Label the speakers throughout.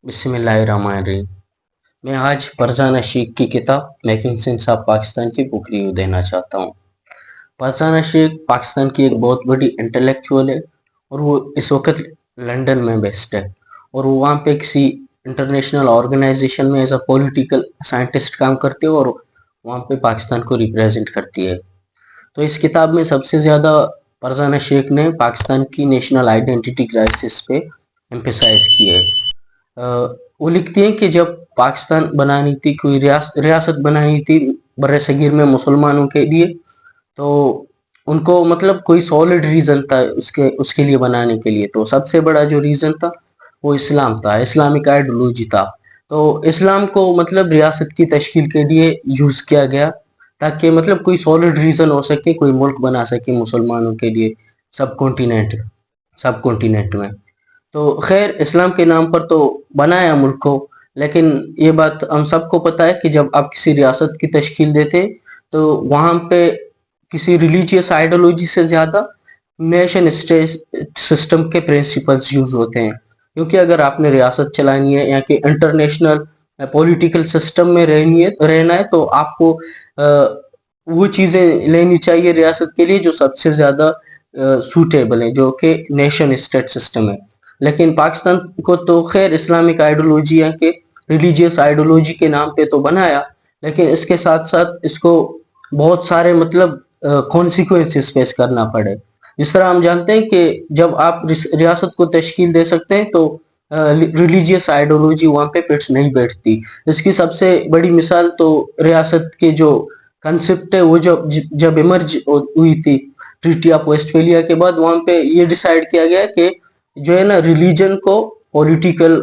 Speaker 1: बिस्मिल्लाहिर्रहमानिर्रहीम। मैं आज फरजाना शेख की किताब मेकिंग सेंस ऑफ पाकिस्तान की बुक रिव्यू देना चाहता हूँ। फरजाना शेख पाकिस्तान की एक बहुत बड़ी इंटेलेक्चुअल है और वो इस वक्त लंदन में बेस्ड है और वो वहाँ पे किसी इंटरनेशनल ऑर्गेनाइजेशन में एज अ पॉलिटिकल साइंटिस्ट काम करती है और वहाँ पे पाकिस्तान को रिप्रेजेंट करती है। तो इस किताब में सबसे ज़्यादा फरजाना शेख ने पाकिस्तान की नेशनल आइडेंटिटी क्राइसिस पे एम्फेसाइज की है। वो लिखती हैं कि जब पाकिस्तान बनानी थी, कोई रियासत बनानी थी बर्रे सगीर में मुसलमानों के लिए, तो उनको मतलब कोई सॉलिड रीज़न था उसके उसके लिए बनाने के लिए। तो सबसे बड़ा जो रीज़न था वो इस्लाम था, इस्लामिक आइडियोलॉजी था। तो इस्लाम को मतलब रियासत की तश्कील के लिए यूज़ किया गया ताकि मतलब कोई सॉलिड रीज़न हो सके, कोई मुल्क बना सके मुसलमानों के लिए सब कॉन्टिनेंट सब कॉन्टिनेंट में। तो खैर इस्लाम के नाम पर तो बनाया मुल्क को, लेकिन ये बात हम सबको पता है कि जब आप किसी रियासत की तश्कील देते तो वहाँ पे किसी रिलीजियस आइडियोलॉजी से ज़्यादा नेशन स्टेट सिस्टम के प्रिंसिपल्स यूज होते हैं। क्योंकि अगर आपने रियासत चलानी है या कि इंटरनेशनल पॉलिटिकल सिस्टम में रहना है तो आपको वो चीज़ें लेनी चाहिए रियासत के लिए जो सबसे ज़्यादा सूटेबल है, जो कि नेशन स्टेट सिस्टम है। लेकिन पाकिस्तान को तो खैर इस्लामिक आइडियोलॉजी या के रिलीजियस आइडियोलॉजी के नाम पे तो बनाया, लेकिन इसके साथ साथ इसको बहुत सारे मतलब कॉन्सिक्वेंसेस फेस करना पड़े। जिस तरह हम जानते हैं कि जब आप रियासत को तश्कील दे सकते हैं तो रिलीजियस आइडियोलॉजी वहाँ पे फिट नहीं बैठती। इसकी सबसे बड़ी मिसाल तो रियासत के जो कंसेप्ट है वो जब इमर्ज हुई थी ट्रीटी ऑफ वेस्टफेलिया के बाद, वहाँ पे ये डिसाइड किया गया कि जो है ना रिलीजन को पॉलिटिकल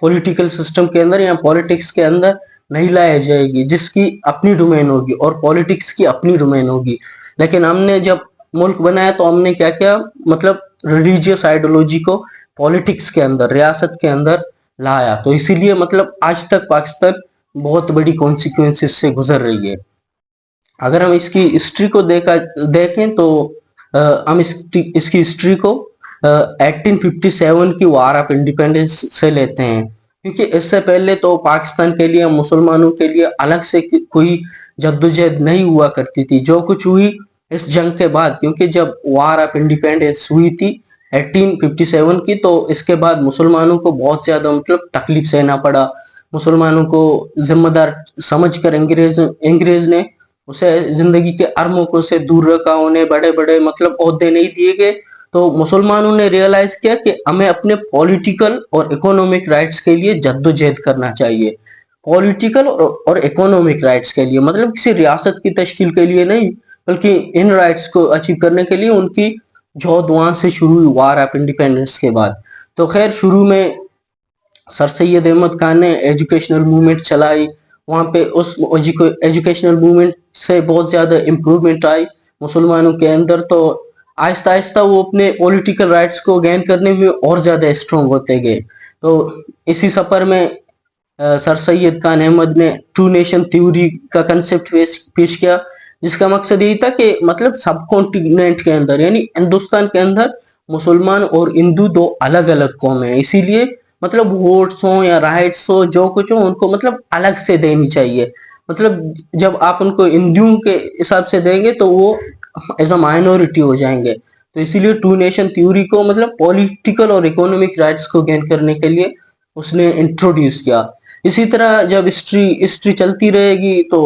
Speaker 1: पॉलिटिकल सिस्टम के अंदर या पॉलिटिक्स के अंदर नहीं लाया जाएगी, जिसकी अपनी डोमेन होगी और पॉलिटिक्स की अपनी डोमेन होगी। लेकिन हमने जब मुल्क बनाया तो हमने क्या किया, मतलब रिलीजियस आइडियोलॉजी को पॉलिटिक्स के अंदर रियासत के अंदर लाया। तो इसीलिए मतलब आज तक पाकिस्तान बहुत बड़ी कॉन्सिक्वेंसेस से गुजर रही है। अगर हम इसकी हिस्ट्री को देखें तो हम इसकी हिस्ट्री को 1857 की वार ऑफ इंडिपेंडेंस से लेते हैं, क्योंकि इससे पहले तो पाकिस्तान के लिए मुसलमानों के लिए अलग से कोई जद्दोजहद नहीं हुआ करती थी। जो कुछ हुई इस जंग के बाद, क्योंकि जब वार ऑफ इंडिपेंडेंस हुई थी 1857 की, तो इसके बाद मुसलमानों को बहुत ज्यादा मतलब तकलीफ सहना पड़ा। मुसलमानों को जिम्मेदार समझकर अंग्रेज ने उसे जिंदगी के अरमों से दूर रखा, उन्हें बड़े बड़े मतलब ओहदे नहीं दिए गए। तो मुसलमानों ने रियलाइज किया कि हमें अपने पॉलिटिकल और इकोनॉमिक राइट्स के लिए जद्दोजहद करना चाहिए। पॉलिटिकल और इकोनॉमिक राइट्स के लिए, मतलब किसी रियासत की तश्कील के लिए नहीं, बल्कि इन राइट्स को अचीव करने के लिए उनकी जौहद वहां से शुरू हुई वार ऑफ इंडिपेंडेंस के बाद। तो खैर शुरू में सर सैयद अहमद खान ने एजुकेशनल मूवमेंट चलाई, वहाँ पे उस एजुकेशनल मूवमेंट से बहुत ज़्यादा इम्प्रूवमेंट आई मुसलमानों के अंदर। तो आहिस्ता आहिस्ता वो अपने पॉलिटिकल राइट्स को गेन करने में और ज़्यादा स्ट्रॉन्ग होते गए। तो इसी सफ़र में सर सैयद खान अहमद ने टू नेशन थ्योरी का कंसेप्ट पेश किया, जिसका मकसद यही था कि मतलब सब कॉन्टिनेंट के अंदर यानी हिंदुस्तान के अंदर मुसलमान और हिंदू दो अलग अलग कौम है, इसीलिए मतलब वोट्स हो या राइट्स हो जो कुछ हो उनको मतलब अलग से देनी चाहिए। मतलब जब आप उनको हिंदुओं के हिसाब से देंगे तो वो एज अ माइनॉरिटी हो जाएंगे। तो इसीलिए टू नेशन थ्योरी को मतलब पॉलिटिकल और इकोनॉमिक राइट्स को गेन करने के लिए उसने इंट्रोड्यूस किया। इसी तरह जब हिस्ट्री हिस्ट्री चलती रहेगी तो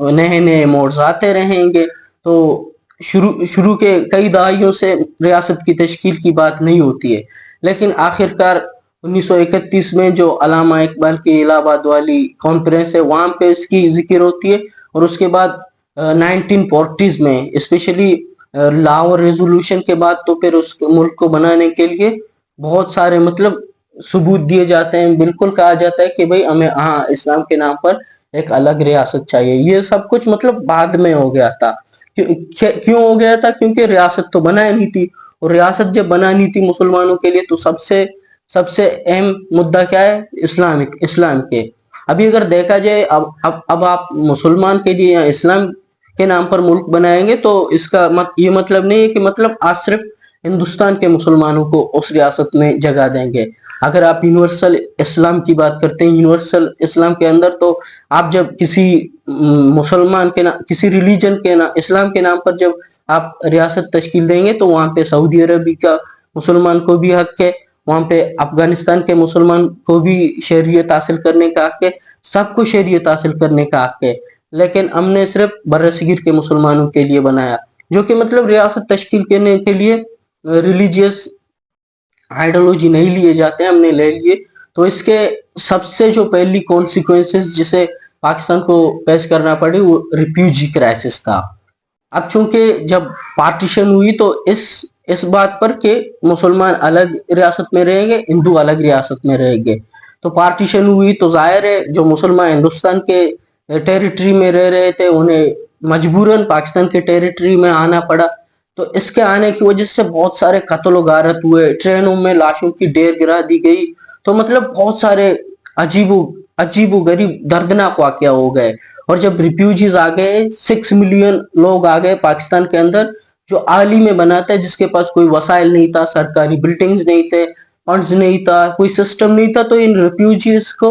Speaker 1: नए नए मोड्स आते रहेंगे। तो शुरू शुरू के कई दहाइयों से रियासत की तश्कील की बात नहीं होती है, लेकिन आखिरकार 1931 में जो अलामा इकबाल की इलाहाबाद वाली कॉन्फ्रेंस है वहां पे इसकी जिक्र होती है। और उसके बाद 1940s में स्पेशली लाहौर रेजोल्यूशन के बाद तो फिर उस मुल्क को बनाने के लिए बहुत सारे मतलब सबूत दिए जाते हैं। बिल्कुल कहा जाता है कि भाई हमें हाँ इस्लाम के नाम पर एक अलग रियासत चाहिए। ये सब कुछ मतलब बाद में हो गया था। क्यों हो गया था? क्योंकि रियासत तो बनाई नहीं थी, और रियासत जब बनानी थी मुसलमानों के लिए तो सबसे सबसे अहम मुद्दा क्या है? इस्लाम के। अभी अगर देखा जाए अब आप मुसलमान के लिए या इस्लाम के नाम पर मुल्क बनाएंगे तो इसका ये मतलब नहीं है कि मतलब आज सिर्फ हिंदुस्तान के मुसलमानों को उस रियासत में जगह देंगे। अगर आप यूनिवर्सल इस्लाम की बात करते हैं, यूनिवर्सल इस्लाम के अंदर तो आप जब किसी मुसलमान के नाम, किसी रिलीजन के नाम, इस्लाम के नाम पर जब आप रियासत तश्कील देंगे तो वहां पे सऊदी अरबी का मुसलमान को भी हक है, वहां पे अफगानिस्तान के मुसलमान को भी शहरियत हासिल करने का हक है, सबको शहरियत हासिल करने का हक है। लेकिन हमने सिर्फ बर्रसगीर के मुसलमानों के लिए बनाया, जो कि मतलब रियासत तश्कील करने के लिए रिलीजियस आइडियोलॉजी नहीं लिए जाते हैं, हमने ले लिए। तो इसके सबसे जो पहली कॉन्सिक्वेंसेस जिसे पाकिस्तान को फेस करना पड़ी वो रिफ्यूजी क्राइसिस था। अब चूंकि जब पार्टीशन हुई तो इस बात पर कि मुसलमान अलग रियासत में रहेंगे, हिंदू अलग रियासत में रहेंगे। तो पार्टीशन हुई तो जाहिर है जो मुसलमान हिंदुस्तान के टेरिटरी में रह रहे थे उन्हें मजबूरन पाकिस्तान के टेरिटरी में आना पड़ा। तो इसके आने की वजह से बहुत सारे कत्ल गारत हुए, ट्रेनों में लाशों की ढेर गिरा दी गई। तो मतलब बहुत सारे अजीबो अजीबो गरीब दर्दनाक वाकया हो गए। और जब रिफ्यूजीज आ गए, 6 मिलियन लोग आ गए पाकिस्तान के अंदर, जो आली में बनाता है, जिसके पास कोई वसाइल नहीं था, सरकारी बिल्डिंग्स नहीं थे, फंड्स नहीं था, कोई सिस्टम नहीं था, तो इन रिफ्यूजीज को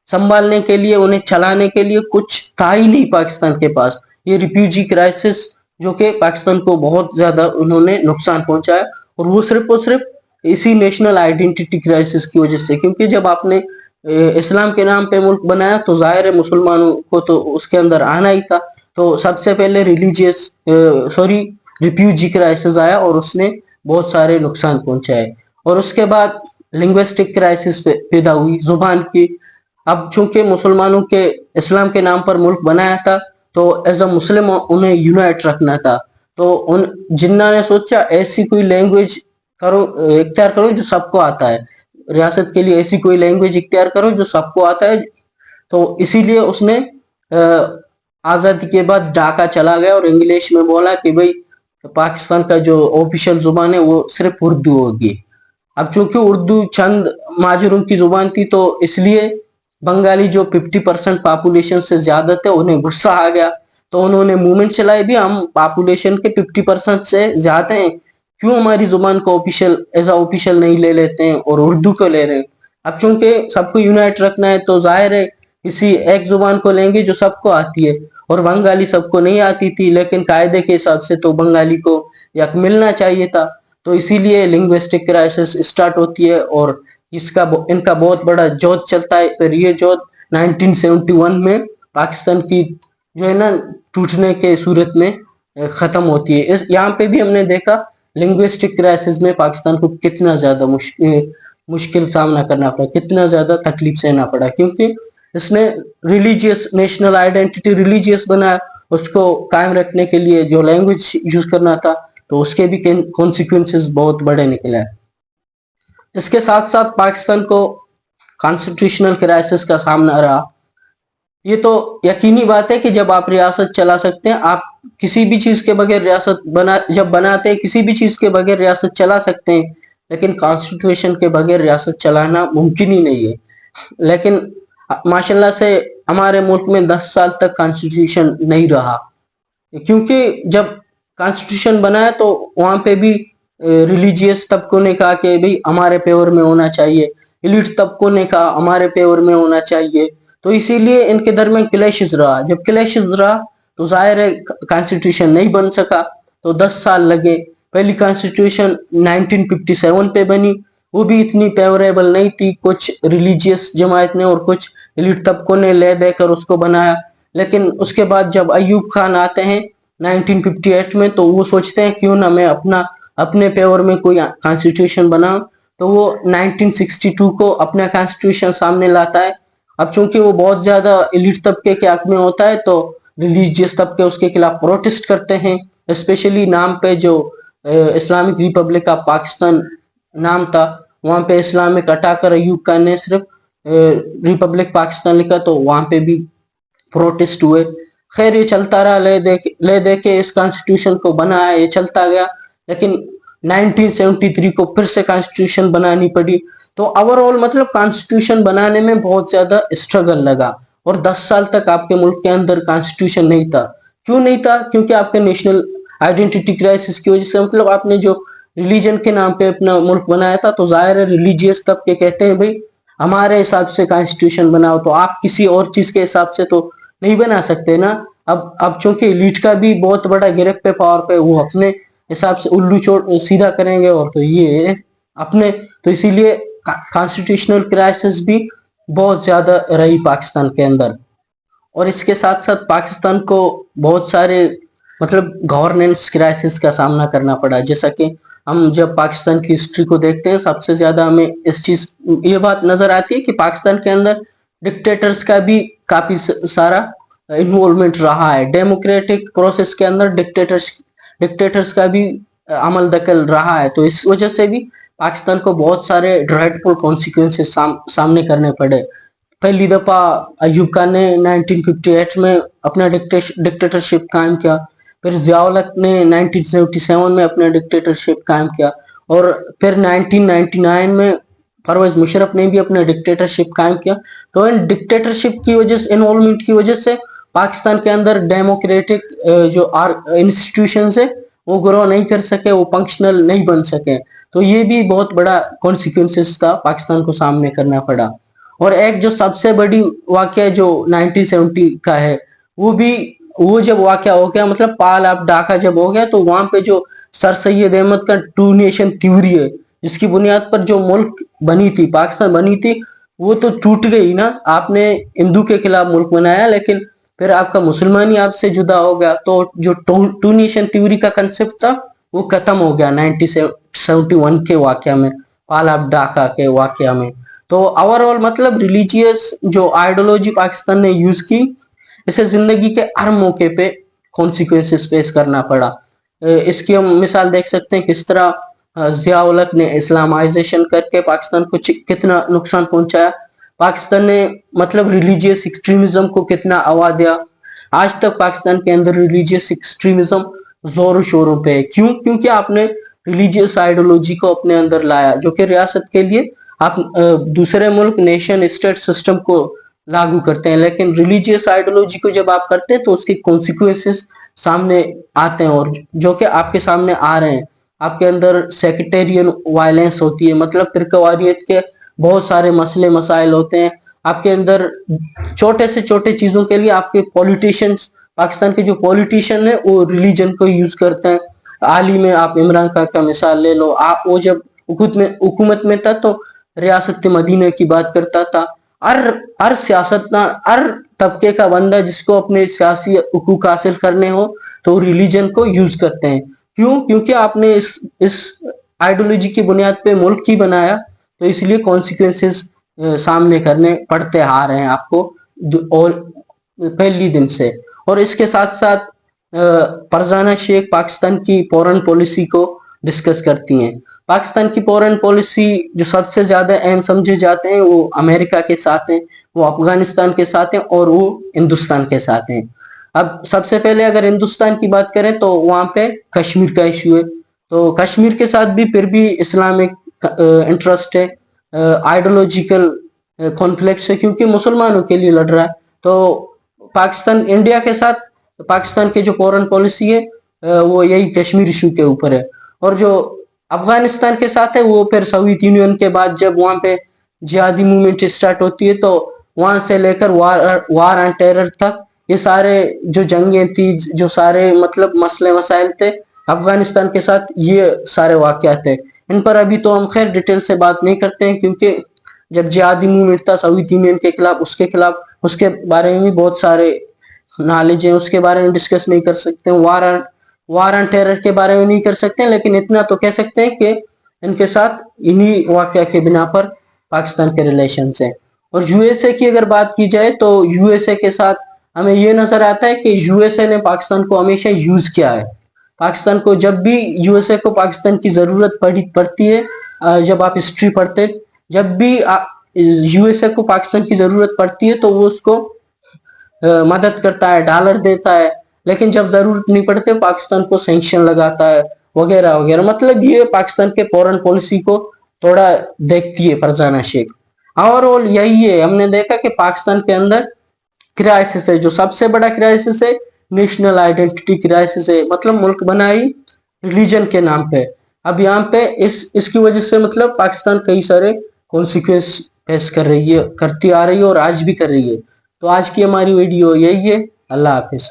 Speaker 1: संभालने के लिए, उन्हें चलाने के लिए कुछ था ही नहीं पाकिस्तान के पास। ये रिफ्यूजी क्राइसिस जो कि पाकिस्तान को बहुत ज्यादा उन्होंने नुकसान पहुंचाया, और वो सिर्फ इसी नेशनल आइडेंटिटी क्राइसिस की वजह से। क्योंकि जब आपने इस्लाम के नाम पे मुल्क बनाया तो जाहिर है मुसलमानों को तो उसके अंदर आना ही था। तो सबसे पहले रिफ्यूजी क्राइसिस आया और उसने बहुत सारे नुकसान पहुंचाए। और उसके बाद लिंग्विस्टिक क्राइसिस पैदा हुई जुबान की। अब चूंकि मुसलमानों के इस्लाम के नाम पर मुल्क बनाया था तो एज अ मुस्लिम उन्हें यूनाइट रखना था। तो उन जिन्ना ने सोचा ऐसी कोई लैंग्वेज करो, इख्तियार करो जो सबको आता है, रियासत के लिए ऐसी कोई लैंग्वेज इख्तियार करो जो सबको आता है। तो इसीलिए उसने आजादी के बाद ढाका चला गया और इंग्लिश में बोला कि भाई पाकिस्तान का जो ऑफिशियल जुबान है वो सिर्फ उर्दू होगी। अब चूंकि उर्दू चंद माजरों की जुबान थी तो इसलिए बंगाली जो 50% पॉपुलेशन से ज्यादा थे उन्हें गुस्सा आ गया। तो उन्होंने मूवमेंट चलाई भी, हम पॉपुलेशन के 50% से ज्यादा हैं, क्यों हमारी जुबान को ऑफिशियल एज ऑफिशियल नहीं ले लेते हैं और उर्दू को ले रहे हैं। अब चूंकि सबको यूनाइट रखना है तो जाहिर है किसी एक जुबान को लेंगे जो सबको आती है, और बंगाली सबको नहीं आती थी, लेकिन कायदे के हिसाब से तो बंगाली को यक मिलना चाहिए था। तो इसीलिए लिंग्विस्टिक क्राइसिस स्टार्ट होती है और इनका बहुत बड़ा जोत चलता है। फिर ये जोत 1971 में पाकिस्तान की जो है ना टूटने के सूरत में खत्म होती है। इस यहाँ पे भी हमने देखा लिंग्विस्टिक क्राइसिस में पाकिस्तान को कितना ज्यादा मुश्किल सामना करना पड़ा, कितना ज्यादा तकलीफ सहना पड़ा, क्योंकि इसने रिलीजियस नेशनल आइडेंटिटी रिलीजियस बनाया, उसको कायम रखने के लिए जो लैंग्वेज यूज करना था तो उसके भी कॉन्सिक्वेंसेस बहुत बड़े निकले। इसके साथ साथ पाकिस्तान को कॉन्स्टिट्यूशनल क्राइसिस का सामना रहा। ये तो यकीनी बात है कि जब आप रियासत चला सकते हैं, आप किसी भी चीज के बगैर रियासत बनाते हैं, किसी भी चीज के बगैर रियासत चला सकते हैं, लेकिन कॉन्स्टिट्यूशन के बगैर रियासत चलाना मुमकिन ही नहीं है। लेकिन माशाल्लाह से हमारे मुल्क में 10 साल तक कॉन्स्टिट्यूशन नहीं रहा, क्योंकि जब कॉन्स्टिट्यूशन बनाया तो वहां पे भी रिलीजियस तबकों ने कहा कि भाई हमारे फेवर में होना चाहिए, एलिट तबकों ने कहा हमारे फेवर में होना चाहिए। तो इसीलिए इनके दरमियान क्लैशेस रहा। जब क्लैशेस रहा तो जाहिर है कॉन्स्टिट्यूशन नहीं बन सका, तो 10 साल लगे। पहली कॉन्स्टिट्यूशन 1957 पे बनी, वो भी इतनी फेवरेबल नहीं थी, कुछ रिलीजियस जमात ने और कुछ एलिट तबकों ने ले देकर उसको बनाया। लेकिन उसके बाद जब अयूब खान आते हैं 1958 में, तो वो सोचते हैं क्यों ना मैं अपने फेवर में कोई कॉन्स्टिट्यूशन बनाऊं। तो वो 1962 को अपना कॉन्स्टिट्यूशन सामने लाता है। अब चूंकि वो बहुत ज्यादा एलिट तबके के हक में होता है तो रिलीजियस तबके उसके खिलाफ प्रोटेस्ट करते हैं, स्पेशली नाम पे जो इस्लामिक रिपब्लिक ऑफ पाकिस्तान नाम था, वहां पे इस्लामिक हटाकर अयूब खान ने सिर्फ रिपब्लिक पाकिस्तान लिखा, तो वहां पे भी प्रोटेस्ट हुए। खैर ये चलता रहा, ले दे के इस कॉन्स्टिट्यूशन को बनाया, ये चलता गया। लेकिन 1973 को फिर से कॉन्स्टिट्यूशन बनानी पड़ी। तो ओवरऑल मतलब कॉन्स्टिट्यूशन बनाने में बहुत ज्यादा स्ट्रगल लगा, और 10 साल तक आपके मुल्क के अंदर कॉन्स्टिट्यूशन नहीं था। क्यों नहीं था? क्योंकि आपके नेशनल आइडेंटिटी क्राइसिस की वजह से, मतलब आपने जो रिलीजन के नाम पे अपना मुल्क बनाया था, तो जाहिर है रिलीजियस तबके कहते हैं भाई हमारे हिसाब से कॉन्स्टिट्यूशन बनाओ, तो आप किसी और चीज के हिसाब से तो नहीं बना सकते ना। अब चूंकि एलिट का भी बहुत बड़ा गिरफ्त पे पावर पे, वो अपने हिसाब से उल्लू चोट सीधा करेंगे, और तो ये अपने, तो इसीलिए कॉन्स्टिट्यूशनल क्राइसिस भी बहुत ज्यादा रही पाकिस्तान के अंदर। और इसके साथ साथ पाकिस्तान को बहुत सारे मतलब गवर्नेंस क्राइसिस का सामना करना पड़ा, जैसा कि हम जब पाकिस्तान की हिस्ट्री को देखते हैं सबसे ज्यादा हमें इस चीज ये बात नजर आती है कि पाकिस्तान के अंदर डिक्टेटर्स का भी काफी सारा इन्वॉल्वमेंट रहा है। डेमोक्रेटिक प्रोसेस के अंदर डिक्टेटर्स का भी अमल दखल रहा है, तो इस वजह से भी पाकिस्तान को बहुत सारे ड्रेडफुल कॉन्सिक्वेंसेस सामने करने पड़े। पहली दफा अयूब खान ने 1958 में अपना डिक्टेटरशिप कायम किया, फिर जियाउल हक ने 1977 में अपना डिक्टेटरशिप कायम किया, और फिर 1999 में परवेज मुशर्रफ ने भी अपना डिक्टेटरशिप कायम किया। तो इन डिक्टेटरशिप की वजह से, इन्वॉल्वमेंट की वजह से पाकिस्तान के अंदर डेमोक्रेटिक जो इंस्टीट्यूशन है वो ग्रो नहीं कर सके, वो फंक्शनल नहीं बन सके। तो ये भी बहुत बड़ा कॉन्सिक्वेंसेस था, पाकिस्तान को सामने करना पड़ा। और एक जो सबसे बड़ी वाकया जो 1970 का है, वो भी वो जब वाकया हो गया, मतलब पाल ऑफ ढाका जब हो गया, तो वहां पे जो सर सैयद अहमद का टू नेशन थ्योरी है, जिसकी बुनियाद पर जो मुल्क बनी थी, पाकिस्तान बनी थी, वो तो टूट गई ना। आपने हिंदू के खिलाफ मुल्क बनाया, लेकिन फिर आपका मुसलमान ही आपसे जुदा हो गया, तो जो टू नेशन थ्योरी का कंसेप्ट था वो खत्म हो गया 1971 के वाकया में, पाल ऑफ ढाका के वाकया में। तो ओवरऑल मतलब रिलीजियस जो आइडियोलॉजी पाकिस्तान ने यूज की, इसे जिंदगी के हर मौके पे कॉन्सिक्वेंसेस फेस करना पड़ा। इसकी हम मिसाल देख सकते हैं किस तरह जियाउल हक ने इस्लामाइजेशन करके पाकिस्तान को कितना नुकसान पहुंचाया, पाकिस्तान ने मतलब रिलीजियस एक्सट्रीमिज्म को कितना हवा दिया। आज तक पाकिस्तान के अंदर रिलीजियस एक्सट्रीमिज्म जोरों शोरों पे है। क्यों? क्योंकि आपने रिलीजियस आइडियोलॉजी को अपने अंदर लाया, जो कि रियासत के लिए आप दूसरे मुल्क नेशन स्टेट सिस्टम को लागू करते हैं, लेकिन रिलीजियस आइडियोलॉजी को जब आप करते हैं तो उसके कॉन्सिक्वेंसेस सामने आते हैं, और जो कि आपके सामने आ रहे हैं। आपके अंदर सेक्टेरियन वायलेंस होती है, मतलब फिरकावारियत के बहुत सारे मसले मसाइल होते हैं आपके अंदर। छोटे से छोटे चीजों के लिए आपके पॉलिटिशियंस, पाकिस्तान के जो पॉलिटिशियन है वो रिलीजन को यूज करते हैं। हाल ही में आप इमरान खान का मिसाल ले लो, आप वो जब हुकूमत में था तो रियासत मदीना की बात करता था। हर सियासतदान, हर तबके का बंदा जिसको अपने सियासी हुकूक हासिल करने हो तो रिलीजन को यूज करते हैं। क्यों? क्योंकि आपने इस आइडियोलॉजी की बुनियाद पे मुल्क ही बनाया, तो इसलिए कॉन्सिक्वेंसेस सामने करने पड़ते आ रहे हैं आपको और पहली दिन से। और इसके साथ साथ फरजाना शेख पाकिस्तान की फॉरेन पॉलिसी को डिस्कस करती हैं। पाकिस्तान की फॉरेन पॉलिसी जो सबसे ज्यादा अहम समझे जाते हैं वो अमेरिका के साथ हैं, वो अफगानिस्तान के साथ हैं, और वो हिंदुस्तान के साथ हैं। अब सबसे पहले अगर हिंदुस्तान की बात करें तो वहां पे कश्मीर का इश्यू है, तो कश्मीर के साथ भी फिर भी इस्लामिक इंटरेस्ट है, आइडियोलॉजिकल कॉन्फ्लिक्ट है, क्योंकि मुसलमानों के लिए लड़ रहा है। तो पाकिस्तान इंडिया के साथ पाकिस्तान की जो फॉरेन पॉलिसी है वो यही कश्मीर इशू के ऊपर है। और जो अफगानिस्तान के साथ है वो फिर सोवियत यूनियन के बाद जब वहां पे जिहादी मूवमेंट स्टार्ट होती है, तो वहां से लेकर वार ऑन टेरर तक ये सारे जो जंगें थी, जो सारे मतलब मसले मसाइल थे अफगानिस्तान के साथ, ये सारे वाकयात थे। इन पर अभी तो हम खैर डिटेल से बात नहीं करते हैं, क्योंकि जब जिहादी मूवमेंट था सोवियत यूनियन के खिलाफ, उसके बारे में भी बहुत सारे नॉलेज है, उसके बारे में डिस्कस नहीं कर सकते। वार ऑन टेरर के बारे में नहीं कर सकते, लेकिन इतना तो कह सकते हैं कि इनके साथ इन्हीं वाकया के बिना पर पाकिस्तान के रिलेशन है। और यूएसए की अगर बात की जाए तो यूएसए के साथ हमें ये नजर आता है कि यूएसए ने पाकिस्तान को हमेशा यूज किया है। पाकिस्तान को जब भी यूएसए को पाकिस्तान की जरूरत पड़ती है, जब आप हिस्ट्री पढ़ते, जब भी यूएसए को पाकिस्तान की जरूरत पड़ती है तो वो उसको मदद करता है, डॉलर देता है, लेकिन जब जरूरत नहीं पड़ती पाकिस्तान को सैंक्शन लगाता है वगैरह वगैरह। मतलब ये पाकिस्तान के फॉरेन पॉलिसी को थोड़ा देखती है फरजाना शेख। ओवरऑल यही है, हमने देखा कि पाकिस्तान के अंदर क्राइसिस है, जो सबसे बड़ा क्राइसिस है नेशनल आइडेंटिटी क्राइसिस है, मतलब मुल्क बनाई रिलीजन के नाम पे। اب یہاں پہ اس کی وجہ سے مطلب پاکستان کئی سارے کانسیکوینس فیس کرتی آ رہی ہے اور آج بھی کر رہی ہے. تو آج کی ہماری ویڈیو یہی ہے. اللہ حافظ.